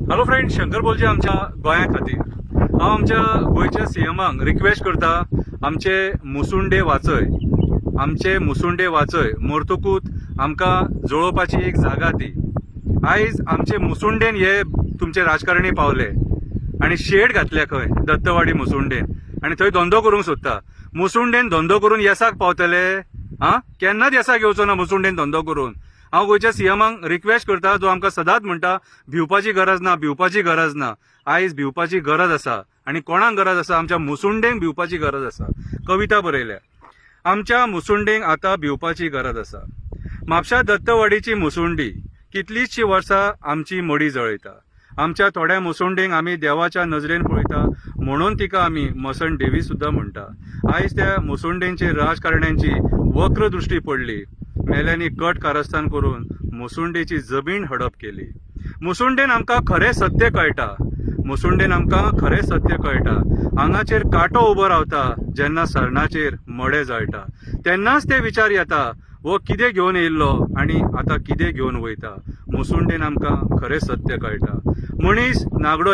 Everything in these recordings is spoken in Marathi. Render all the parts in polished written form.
हॅलो फ्रेंड, शंकर बोलचे आमच्या गोंया खातीर हांव आमच्या गोंयच्या सीएमाक रिक्वेस्ट करता, आमचे मुसुंडे वाचय मरतकूच आमकां जळोवपाची एक जागा दी। आयज आमचे मुसुंडेन हे तुमचे राजकारणी पावले आनी शेड घातल्या खंय दत्तवाडी मुसुंडेन, आनी थंय धंदो करूंक सोदता। मुसुंडेन धंदो करून येसाक पावतले? केन्नाच येसाक येवचो ना मुसुंडेन धंदो करून। हांव गोंयच्या सीएमाक रिक्वेस्ट करता, जो आमकां सदांच म्हणटा भिवपाची गरज ना। आयज भिवपाची गरज आसा, आनी कोणाक गरज आसा? आमच्या मुसुंडेंक भिवपाची गरज आसा। कविता बरयल्या, आमच्या मुसुंडेंक आतां भिवपाची गरज आसा। म्हापशा दत्तवाडीची मुसुंडी कितलींशीं वर्सां आमची मडी जळयता। आमच्या थोड्या मुसुंडेंक आमी देवाच्या नजरेन पळयता, म्हणून तिका आमी मसण देवी सुद्दां म्हणटा। आयज त्या मुसुंडेंचेर राजकारण्यांची वक्र दृश्टी पडली। मेल्यांनी कट कारस्थान करून मुसुंडेची जमीन हडप केली। मुसुंडेन आमकां खरें सत्य कळटा। आंगाचेर कांटो उबो रावता जेन्ना सरणाचेर मडे जळटा। तेन्नाच ते विचार येता, वो कितें घेवन येयल्लो आनी आतां कितें घेवन वयता। मुसुंडेन आमकां खरें सत्य कळटा। मनीस नागडो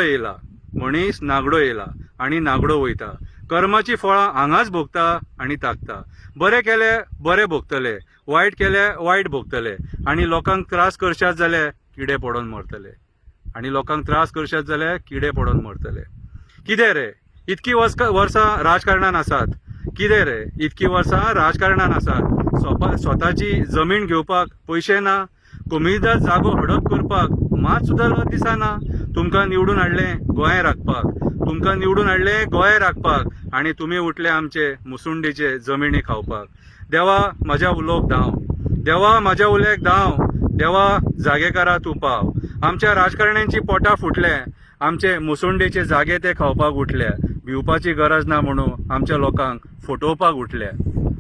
येयला आनी नागडो वयता। कर्माची फळां हांगाच भोगता आनी ताकता। बरें केलें बरें भोगतले, वायट केलें वायट भोगतले, आनी लोकांक त्रास करशात जाल्यार किडे पडोन मरतले। कितें रे इतकी वर्सां राजकारणान आसात? स्वताची जमीन घेवपाक पयशे ना, कुमिल्दार जागो हडप करपाक मात सुद्दां लज दिसना। तुमकां निवडून हाडलें गोंय राखपाक आनी तुमी उठले आमचे मुसुंडेचे जमिनी खावपाक। देवा म्हाज्या उलोक धांव, देवा जागेकारा तूं पाव। आमच्या राजकारण्यांची पोटां फुटले, आमचे मुसुंडेचे जागे ते खावपाक उठले। भिवपाची गरज ना म्हणून आमच्या लोकांक फटोवपाक उठले।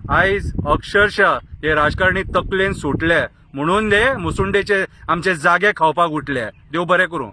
आयज अक्षरशः हे राजकारणी तकलेन सुटले, म्हणून हे मुसुंडेचे आमचे जागे खावपाक उठले। देव बरें करूं।